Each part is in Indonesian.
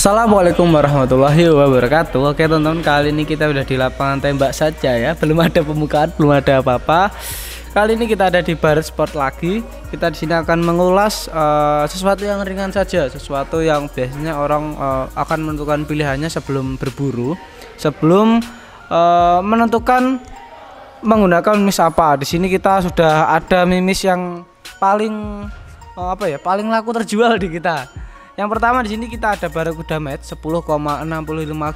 Assalamualaikum warahmatullahi wabarakatuh. Oke teman-teman, kali ini kita udah di lapangan tembak saja ya. Belum ada pembukaan, belum ada apa-apa. Kali ini kita ada di Baret Sport lagi. Kita di sini akan mengulas sesuatu yang ringan saja, sesuatu yang biasanya orang akan menentukan pilihannya sebelum berburu, sebelum menentukan menggunakan mimis apa. Di sini kita sudah ada mimis yang paling paling laku terjual di kita. Yang pertama di sini kita ada Barakuda Match 10,65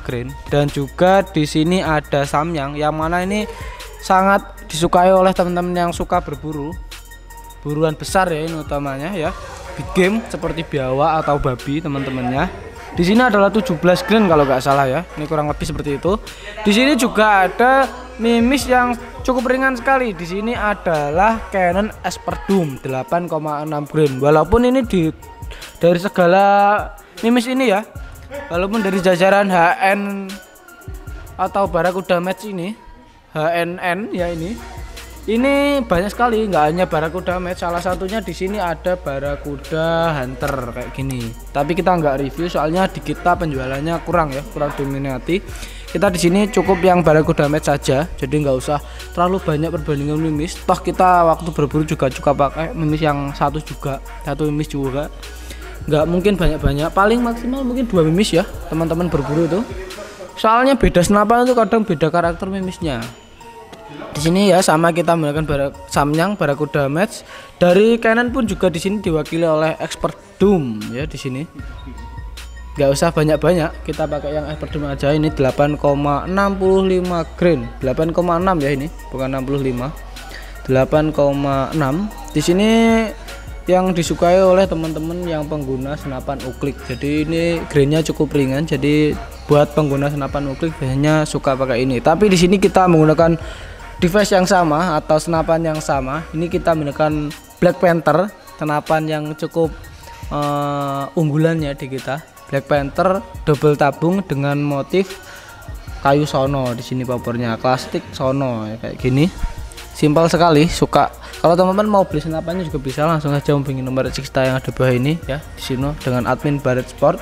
grain, dan juga di sini ada Samyang yang mana ini sangat disukai oleh teman-teman yang suka berburu, buruan besar ya, ini utamanya ya, big game seperti biawak atau babi teman-temannya. Di sini adalah 17 grain kalau nggak salah ya, ini kurang lebih seperti itu. Di sini juga ada mimis yang cukup ringan sekali. Di sini adalah Canon Esperdum 8,6 grain. Walaupun ini dari segala mimis ini ya, walaupun dari jajaran HN atau Barakuda Match ini, HNN ya, ini banyak sekali, nggak hanya Barakuda Match. Salah satunya di sini ada Barakuda Hunter kayak gini. Tapi kita nggak review soalnya di kita penjualannya kurang ya, kurang diminati. Kita di sini cukup yang Barakuda Match saja, jadi nggak usah terlalu banyak perbandingan mimis. Toh kita waktu berburu juga pakai mimis yang satu mimis juga. Nggak mungkin banyak-banyak, paling maksimal mungkin 2 mimis ya teman-teman berburu itu. Soalnya beda senapan itu kadang beda karakter mimisnya. Di sini ya sama kita menggunakan Samyang Barakuda Match. Dari Canon pun juga di sini diwakili oleh Esperdum ya di sini. Nggak usah banyak-banyak, kita pakai yang Esperdum aja. Ini 8,65 grain, 8,6 ya, ini bukan 65, 8,6. Di sini yang disukai oleh teman-teman yang pengguna senapan uklik. Jadi ini grainnya cukup ringan, jadi buat pengguna senapan uklik biasanya suka pakai ini. Tapi di sini kita menggunakan device yang sama atau senapan yang sama. Ini kita menggunakan Black Panther, senapan yang cukup unggulannya di kita. Black Panther double tabung dengan motif kayu sono. Di sini popornya plastik sono ya, kayak gini. Simpel sekali, suka. Kalau teman-teman mau beli senapannya juga bisa, langsung aja hubungi nomor Ciksta yang ada bawah ini ya, di sini dengan admin Baret Sport.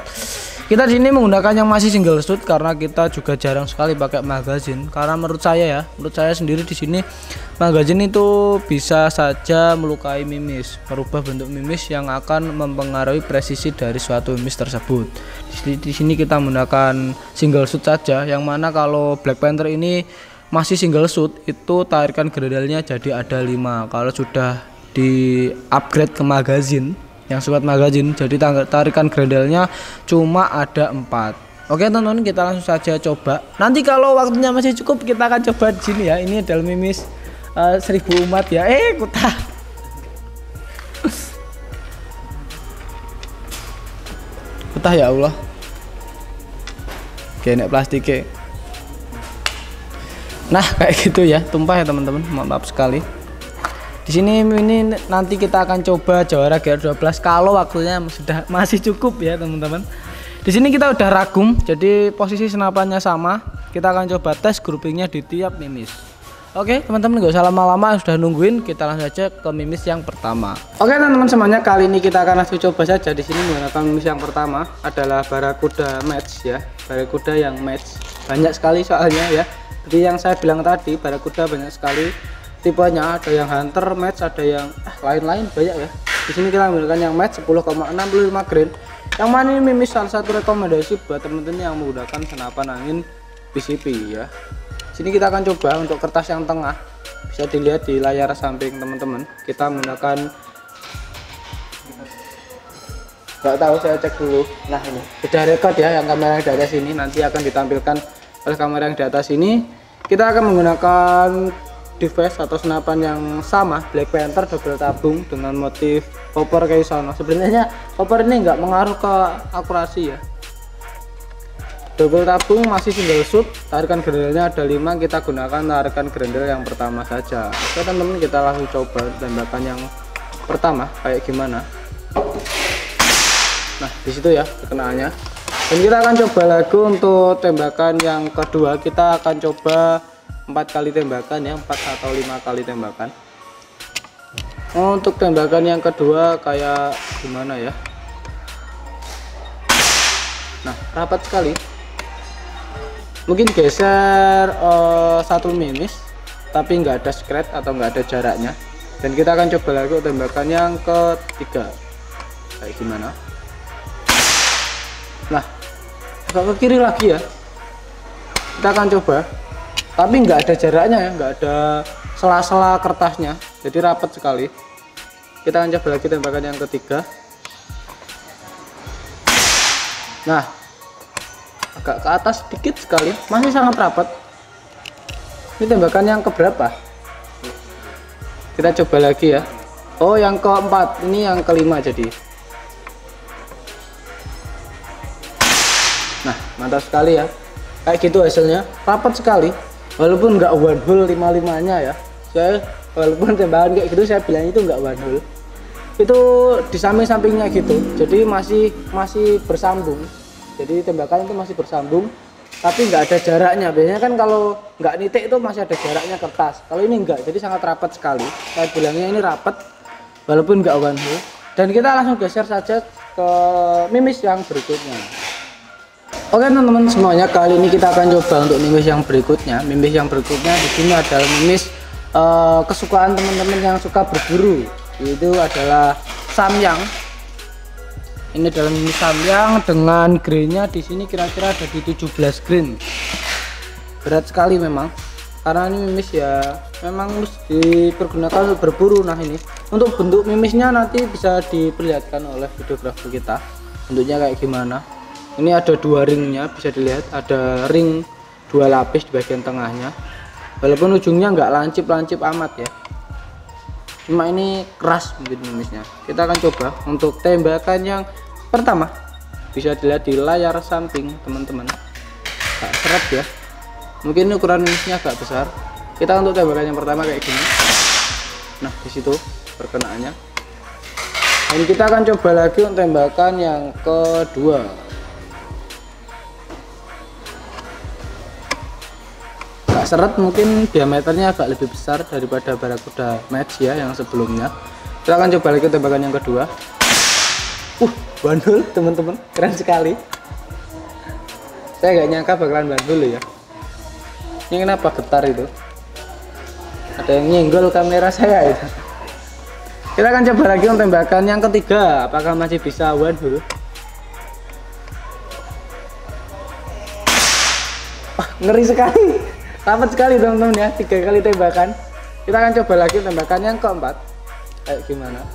Kita di sini menggunakan yang masih single shoot karena kita juga jarang sekali pakai magazine. Karena menurut saya sendiri di sini magazine itu bisa saja melukai mimis, merubah bentuk mimis yang akan mempengaruhi presisi dari suatu mimis tersebut. Di sini kita menggunakan single shoot saja, yang mana kalau Black Panther ini masih single shoot itu tarikan grendelnya jadi ada 5. Kalau sudah di upgrade ke magazine, yang sobat magazine, jadi tarikan grendelnya cuma ada 4. Oke teman-teman, kita langsung saja coba. Nanti kalau waktunya masih cukup kita akan coba di sini ya. Ini adalah mimis 1000 umat ya. Kutah. Kutah ya Allah. Kayak plastiknya. Nah kayak gitu ya, tumpah ya teman-teman, maaf sekali. Di sini ini nanti kita akan coba Jawara GR12 kalau waktunya masih cukup ya teman-teman. Di sini kita udah ragum, jadi posisi senapannya sama. Kita akan coba tes groupingnya di tiap mimis. Oke teman-teman, nggak usah lama-lama, sudah nungguin, kita langsung saja ke mimis yang pertama. Oke teman-teman semuanya, kali ini kita akan langsung coba saja. Di sini menggunakan mimis yang pertama adalah Barakuda Match ya, Barakuda yang Match. Banyak sekali soalnya ya. Jadi yang saya bilang tadi, Barakuda banyak sekali tipenya, ada yang Hunter Match, ada yang lain-lain banyak ya. Di sini kita menggunakan yang Match 10,65 grain. Yang mana ini mimis salah satu rekomendasi buat teman-teman yang menggunakan senapan angin PCP ya. Sini kita akan coba untuk kertas yang tengah, bisa dilihat di layar samping teman-teman. Kita menggunakan, nggak tahu, saya cek dulu. Nah ini sudah record ya, yang kamera yang di atas ini nanti akan ditampilkan oleh kamera yang di atas ini. Kita akan menggunakan device atau senapan yang sama, Black Panther double tabung dengan motif popor kayak sono. Sebenarnya popor ini nggak mengaruh ke akurasi ya. Double tabung masih single shoot, tarikan grendelnya ada 5. Kita gunakan tarikan grendel yang pertama saja. Oke teman-teman, kita langsung coba tembakan yang pertama kayak gimana. Nah disitu ya kekenaannya. Dan kita akan coba lagi untuk tembakan yang kedua. Kita akan coba 4 kali tembakan ya, 4 atau 5 kali tembakan. Untuk tembakan yang kedua kayak gimana ya. Nah, rapat sekali. Mungkin geser 1 mimis, tapi nggak ada scratch atau nggak ada jaraknya. Dan kita akan coba lagi tembakan yang ketiga. Kayak gimana? Nah, agak ke kiri lagi ya. Kita akan coba, tapi nggak ada jaraknya ya, nggak ada sela-sela kertasnya, jadi rapat sekali. Kita akan coba lagi tembakan yang ketiga. Nah, agak ke atas sedikit sekali, masih sangat rapat. Ini tembakan yang keberapa? Kita coba lagi ya. Oh, yang keempat, ini yang kelima jadi. Nah, mantap sekali ya. Kayak gitu hasilnya, rapat sekali. Walaupun nggak one hole 55-nya ya. Saya walaupun tembakan kayak gitu saya bilang itu nggak one hole. Itu di samping-sampingnya gitu. Jadi masih bersambung. Jadi tembakan itu masih bersambung, tapi nggak ada jaraknya. Biasanya kan kalau nggak nitik itu masih ada jaraknya kertas. Kalau ini enggak, jadi sangat rapat sekali. Saya bilangnya ini rapat, walaupun nggak one hole. Dan kita langsung geser saja ke mimis yang berikutnya. Oke teman-teman semuanya, kali ini kita akan coba untuk mimis yang berikutnya. Mimis yang berikutnya di sini adalah mimis kesukaan teman-teman yang suka berburu. Itu adalah Samyang. Ini adalah mimis Samyang dengan grainnya di sini kira-kira ada di 17 grain. Berat sekali memang, karena ini mimis ya memang dipergunakan untuk berburu. Nah, ini untuk bentuk mimisnya nanti bisa diperlihatkan oleh videografer kita. Bentuknya kayak gimana? Ini ada 2 ringnya, bisa dilihat ada ring 2 lapis di bagian tengahnya. Walaupun ujungnya nggak lancip-lancip amat ya, cuma ini keras mungkin mimisnya. Kita akan coba untuk tembakan yang pertama. Bisa dilihat di layar samping teman-teman, tak seret ya, mungkin ukuran mimisnya agak besar. Kita untuk tembakan yang pertama kayak gini. Nah, di situ perkenaannya. Dan kita akan coba lagi untuk tembakan yang kedua. Seret, mungkin diameternya agak lebih besar daripada Barakuda Match ya yang sebelumnya. Kita akan coba lagi tembakan yang kedua. One hole teman-teman, keren sekali. Saya nggak nyangka bakalan one hole ya. Ini kenapa getar itu? Ada yang nyenggol kamera saya itu. Kita akan coba lagi untuk tembakan yang ketiga. Apakah masih bisa one hole? Ngeri sekali. Rapat sekali teman-teman ya, 3 kali tembakan. Kita akan coba lagi tembakan yang keempat. Kayak gimana?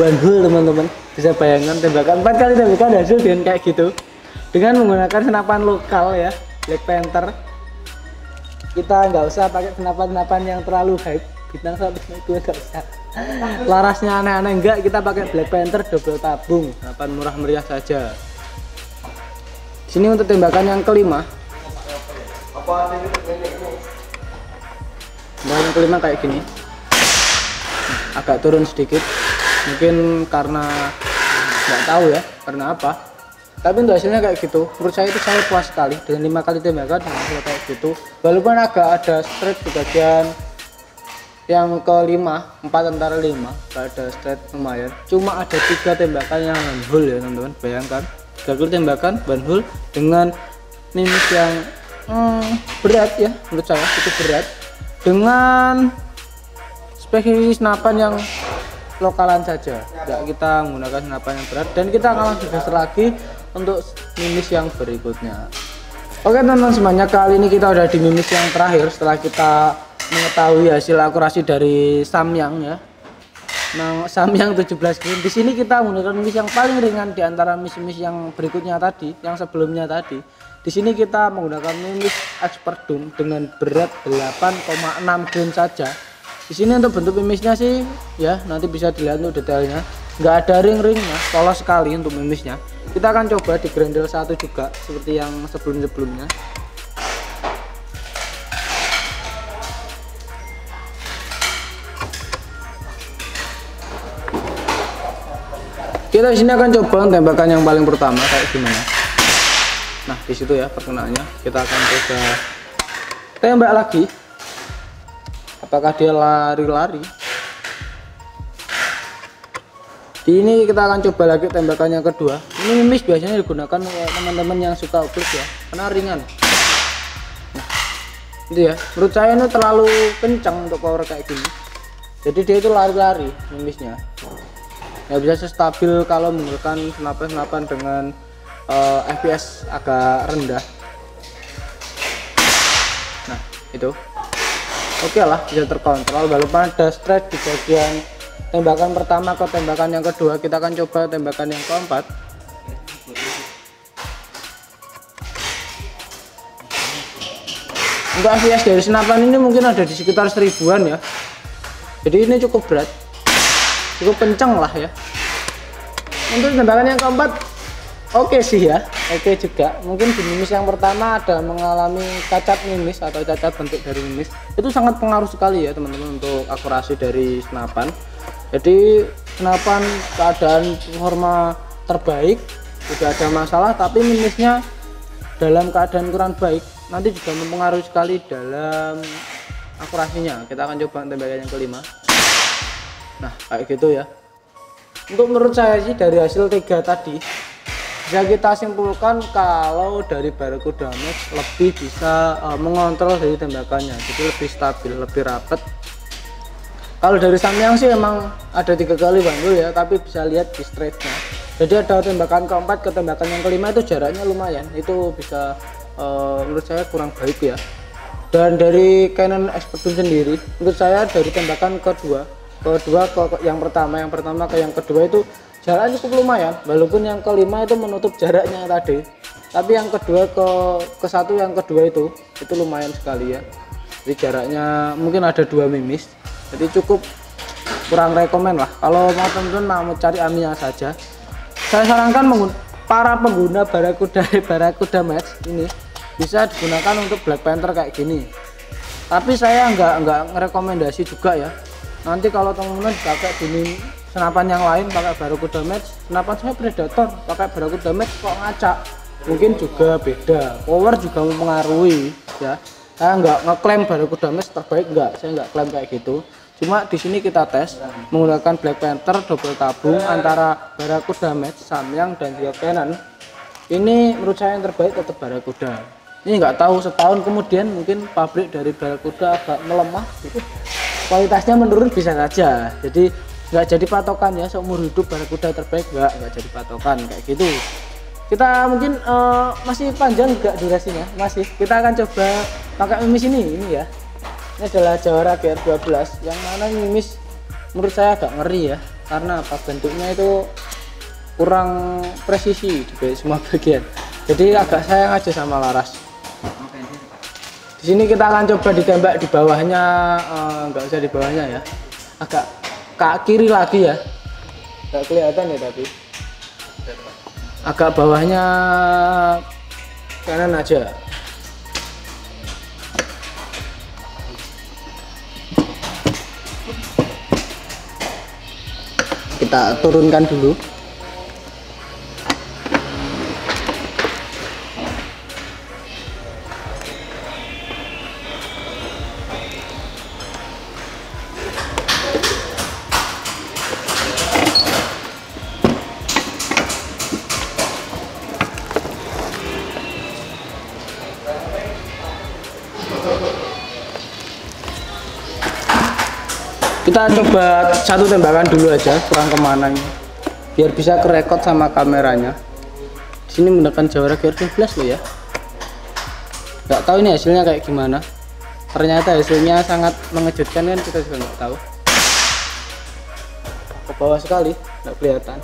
One hole teman-teman. Bisa bayangkan tembakan 4 kali tembakan hasil dengan kayak gitu. Dengan menggunakan senapan lokal ya, Black Panther. Kita nggak usah pakai senapan-senapan yang terlalu hype. Bintang 102 nggak usah. Larasnya aneh-aneh enggak, kita pakai Black Panther double tabung, senapan murah meriah saja. Sini untuk tembakan yang kelima. Nah, yang kelima kayak gini. Agak turun sedikit. Mungkin karena nggak tahu ya, karena apa. Tapi untuk hasilnya kayak gitu. Menurut saya itu saya puas sekali dengan 5 kali tembakan dengan hasil kayak gitu. Walaupun agak ada stretch di bagian yang kelima, 4 antara 5 ada stretch lumayan. Cuma ada 3 tembakan yang one hole ya teman-teman. Bayangkan 3 kali tembakan one hole dengan mimis yang berat ya, menurut saya itu berat, dengan spesifikasi senapan yang lokalan saja, nggak kita menggunakan senapan yang berat. Dan kita akan langsung geser lagi untuk mimis yang berikutnya. Oke teman-teman semuanya, kali ini kita udah di mimis yang terakhir setelah kita mengetahui hasil akurasi dari Samyang ya. Nah, Samyang 17 grain. Di sini kita menggunakan mimis yang paling ringan di antara mimis yang berikutnya tadi, yang sebelumnya tadi. Di sini kita menggunakan mimis Expert Doom dengan berat 8,6 grain saja. Di sini untuk bentuk mimisnya sih ya, nanti bisa dilihat untuk detailnya. Nggak ada ring-ringnya, polos sekali untuk mimisnya. Kita akan coba di grendel 1 juga seperti yang sebelum-sebelumnya. Kita di sini akan coba tembakan yang paling pertama kayak gimana. Nah, di situ ya perkenaannya. Kita akan coba tembak lagi. apakah dia lari-lari. Ini kita akan coba lagi tembakan yang kedua. Ini mimis biasanya digunakan oleh teman-teman yang suka upluk ya, karena ringan. Nah, itu ya, menurut saya ini terlalu kencang untuk power kayak gini. Jadi dia itu lari-lari mimisnya. Nggak bisa stabil kalau menggunakan senapan dengan FPS agak rendah. Nah, itu oke lah, bisa terkontrol. Walaupun ada stress di bagian tembakan pertama ke tembakan yang kedua, kita akan coba tembakan yang keempat. Untuk FPS dari senapan ini mungkin ada di sekitar 1000-an ya. Jadi ini cukup berat, cukup kencang lah ya. Untuk tembakan yang keempat oke sih ya, oke juga. Mungkin di mimis yang pertama ada mengalami cacat mimis atau cacat bentuk dari mimis. Itu sangat pengaruh sekali ya teman-teman untuk akurasi dari senapan. Jadi senapan keadaan performa terbaik, tidak ada masalah, tapi mimisnya dalam keadaan kurang baik, nanti juga mempengaruhi sekali dalam akurasinya. Kita akan coba tembakan yang kelima. Nah, kayak gitu ya. Untuk menurut saya sih dari hasil 3 tadi bisa kita simpulkan kalau dari Barakuda Max lebih bisa mengontrol dari tembakannya, jadi lebih stabil, lebih rapet. Kalau dari Samyang sih emang ada 3 kali bandul ya, tapi bisa lihat di stretchnya. Jadi ada tembakan keempat ke tembakan yang kelima itu jaraknya lumayan, itu bisa menurut saya kurang baik ya. Dan dari Canon Expert sendiri, menurut saya dari tembakan kedua ke yang pertama ke yang kedua itu jaraknya cukup lumayan, walaupun yang kelima itu menutup jaraknya tadi, tapi yang kedua ke satu yang kedua itu lumayan sekali ya. Jadi jaraknya mungkin ada 2 mimis, jadi cukup kurang rekomen lah. Kalau mau teman-teman mau cari Amiya saja, saya sarankan para pengguna Barakuda Max ini bisa digunakan untuk Black Panther kayak gini. Tapi saya nggak ngerekomendasi juga ya. Nanti kalau teman-teman pakai gini senapan yang lain, pakai Barakuda Max, senapan saya Predator, pakai Barakuda Max kok ngacak, mungkin juga beda. Power juga mempengaruhi ya. Saya nggak ngeklaim Barakuda Max terbaik, saya nggak klaim kayak gitu. Cuma di sini kita tes menggunakan Black Panther double tabung antara Barakuda Max, Samyang dan juga Canon. Ini menurut saya yang terbaik tetap Barakuda. Ini nggak tahu setahun kemudian mungkin pabrik dari Barakuda agak melemah gitu, kualitasnya menurun bisa saja. Jadi nggak jadi patokan ya, seumur hidup Barakuda terbaik nggak jadi patokan kayak gitu. Kita mungkin masih panjang nggak durasinya, masih. Kita akan coba pakai mimis ini ya. Ini adalah Jawara GR12 yang mana mimis menurut saya agak ngeri ya, karena apa, bentuknya itu kurang presisi di semua bagian, jadi agak sayang aja sama laras. Di sini kita akan coba ditembak di bawahnya, nggak usah di bawahnya ya, agak ke kiri lagi ya, nggak kelihatan ya, tapi agak bawahnya kanan aja. Kita turunkan dulu. Kita coba satu tembakan dulu aja, kurang kemana ini, biar bisa kerekod sama kameranya. Di sini menggunakan Jawara GR12 loh ya. Nggak tahu ini hasilnya kayak gimana. Ternyata hasilnya sangat mengejutkan kan, kita juga nggak tahu. Ke bawah sekali, nggak kelihatan.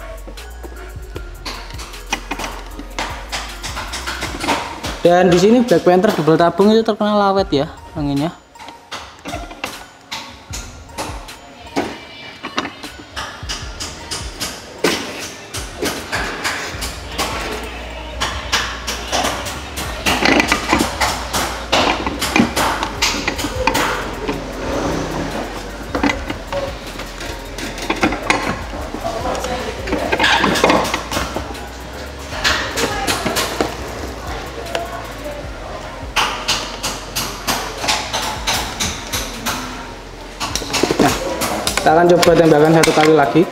Dan di sini Black Panther double tabung itu terkenal awet ya anginnya. Kita akan coba tembakan satu kali lagi.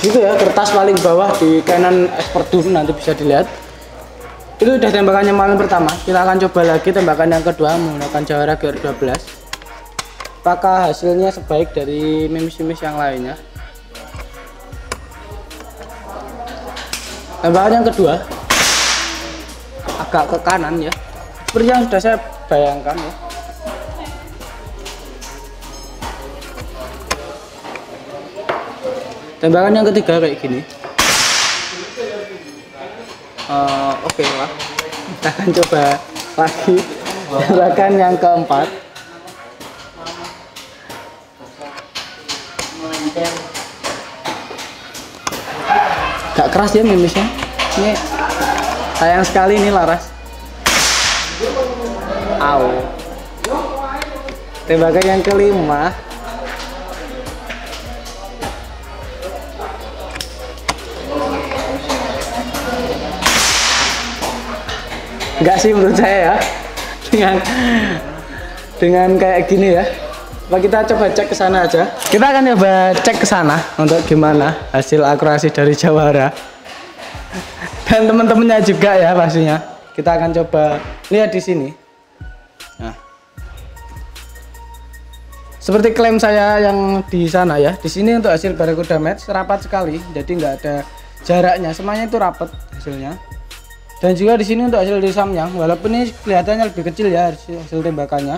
Gitu ya, kertas paling bawah di Canon Expert Doom, nanti bisa dilihat. Itu udah tembakannya malam pertama. Kita akan coba lagi tembakan yang kedua menggunakan Jawara GR12. Apakah hasilnya sebaik dari mimis-mimis yang lainnya? Tembakan yang kedua agak ke kanan ya, seperti yang sudah saya bayangkan ya. Tembakan yang ketiga kayak gini. Oke lah, kita akan coba lagi tembakan yang keempat. Gak keras ya mimisnya. Ini sayang sekali ini laras. Au. Tembakan yang kelima. Enggak sih menurut saya ya, dengan kayak gini ya. Apa kita coba cek ke sana aja. Kita akan coba cek ke sana untuk gimana hasil akurasi dari Jawara dan teman-temannya juga ya pastinya. Kita akan coba lihat di sini. Nah, seperti klaim saya yang di sana ya. Di sini untuk hasil Barracuda Match rapat sekali, jadi nggak ada jaraknya, semuanya itu rapat hasilnya. Dan juga di sini untuk hasil dari Samyang, walaupun ini kelihatannya lebih kecil ya hasil tembakannya.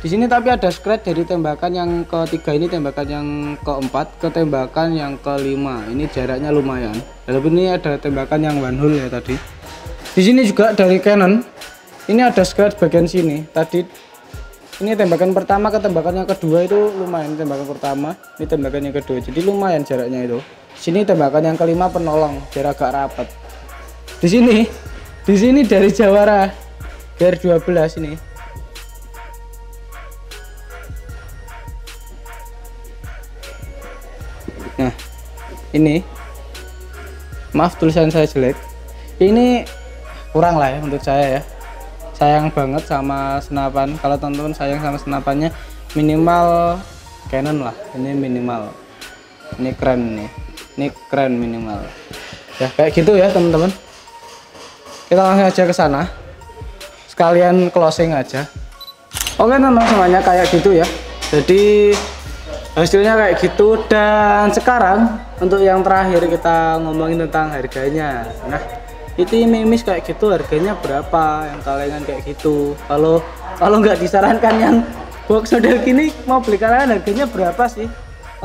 Di sini tapi ada scratch dari tembakan yang ketiga ini, tembakan yang keempat ke tembakan yang kelima. Ini jaraknya lumayan. Walaupun ini ada tembakan yang one hole ya tadi. Di sini juga dari Canon, ini ada scratch bagian sini. Tadi ini tembakan pertama ke tembakan yang kedua itu lumayan. Tembakan pertama, ini tembakan yang kedua. Jadi lumayan jaraknya itu. Sini tembakan yang kelima penolong, jarak agak rapat. Di sini dari Jawara GR12 ini. Nah, ini maaf tulisan saya jelek. Ini kurang lah ya untuk saya ya. Sayang banget sama senapan. Kalau teman-teman sayang sama senapannya, minimal Canon lah. Ini minimal. Ini keren nih. Ini keren minimal. Ya kayak gitu ya teman-teman. Kita langsung aja ke sana. Sekalian closing aja. Oke teman-teman semuanya kayak gitu ya. Jadi hasilnya kayak gitu, dan sekarang untuk yang terakhir kita ngomongin tentang harganya. Nah, itu mimis kayak gitu harganya berapa, yang kalengan kayak gitu. Kalau nggak disarankan yang box model gini, mau beli kalengan harganya berapa sih?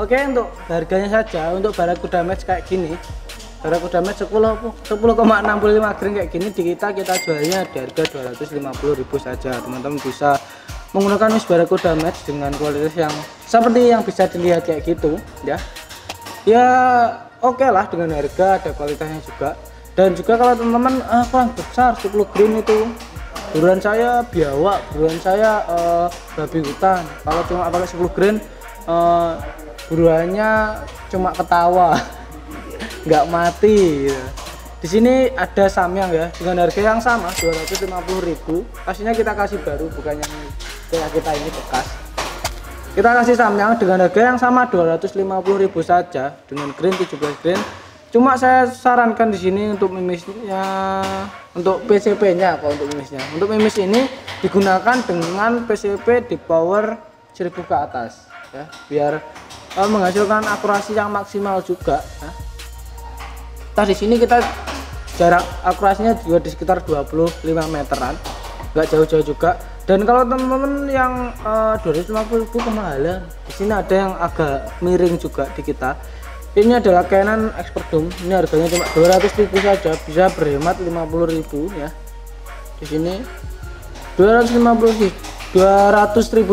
Oke, untuk harganya saja untuk Barracuda Match kayak gini, Barracuda Match 10,65 grain kayak gini, di kita jualnya di harga 250.000 saja. Teman-teman bisa menggunakan Barracuda Match dengan kualitas yang seperti yang bisa dilihat kayak gitu ya. Ya oke lah, dengan harga ada kualitasnya juga. Dan juga kalau teman-teman kurang besar 10 grain itu, buruan saya biawak, buruan saya babi hutan. Kalau cuma pakai 10 grain buruannya cuma ketawa nggak mati gitu. Di sini ada Samyang ya dengan harga yang sama 250.000. Pastinya kita kasih baru, bukan yang kayak kita ini bekas. Kita kasih Samyang dengan harga yang sama 250.000 saja dengan grain 17 grain. Cuma saya sarankan di sini untuk mimisnya, untuk PCP-nya apa untuk mimisnya. Untuk mimis ini digunakan dengan PCP di power 1000 ke atas ya, biar menghasilkan akurasi yang maksimal juga ya. Nah, di sini kita jarak akurasinya juga di sekitar 25 meteran, nggak jauh-jauh juga. Dan kalau teman-teman yang 250.000 kemahalan, di sini ada yang agak miring juga di kita. Ini adalah Canon Expert Doom. Ini harganya cuma 200.000 saja, bisa berhemat 50.000 ya. Di sini 200.000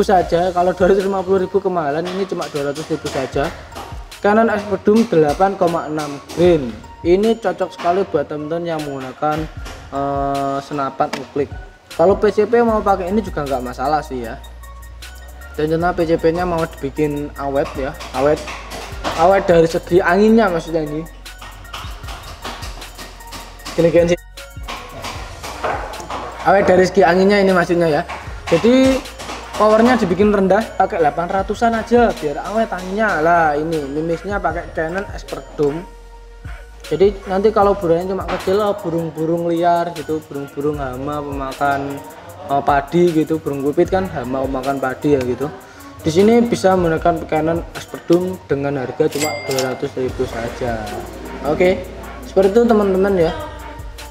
saja. Kalau 250.000 kemahalan, ini cuma 200.000 saja. Canon Expert Doom 8,6 grain. Ini cocok sekali buat teman-teman yang menggunakan senapan uklik. Kalau PCP mau pakai ini juga nggak masalah sih ya. Dan karena PCP-nya mau dibikin awet ya, awet dari segi anginnya maksudnya ini. Gini sih. awet dari segi anginnya ini maksudnya ya. Jadi powernya dibikin rendah pakai 800-an aja biar awet anginnya. Lah ini mimisnya pakai Canon Expert Dome. Jadi nanti kalau burungnya cuma kecil, burung-burung liar gitu, burung-burung hama pemakan padi gitu, burung pipit kan hama pemakan padi ya gitu. Di sini bisa menggunakan Canon Expert Dome dengan harga cuma 200.000 saja. Oke, seperti itu teman-teman ya.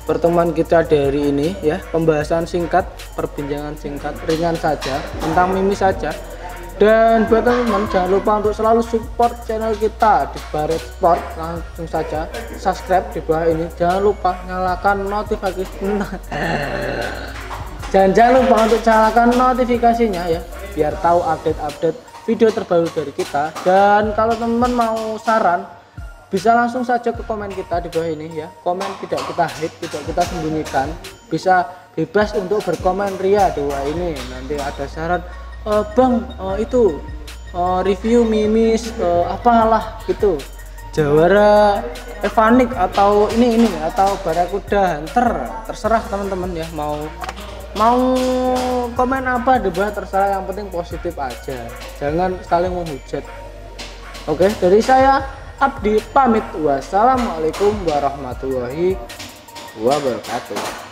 Pertemuan kita dari ini ya, pembahasan singkat, perbincangan singkat, ringan saja tentang mimis saja. Dan buat teman-teman jangan lupa untuk selalu support channel kita di Baret Sport, langsung saja subscribe di bawah ini. Jangan lupa nyalakan notifikasi. Jangan lupa untuk nyalakan notifikasinya ya, biar tahu update-update video terbaru dari kita. Dan kalau teman-teman mau saran, bisa langsung saja ke komen kita di bawah ini ya. Komen tidak kita hide, tidak kita sembunyikan. Bisa bebas untuk berkomen ria di bawah ini. Nanti ada saran, bang itu review mimis apalah gitu, jawara evanik atau ini atau barakuda hunter, terserah teman-teman ya. Mau komen apa di bawah terserah, yang penting positif aja, jangan saling menghujat. Oke, dari saya Abdi pamit. Wassalamualaikum warahmatullahi wabarakatuh.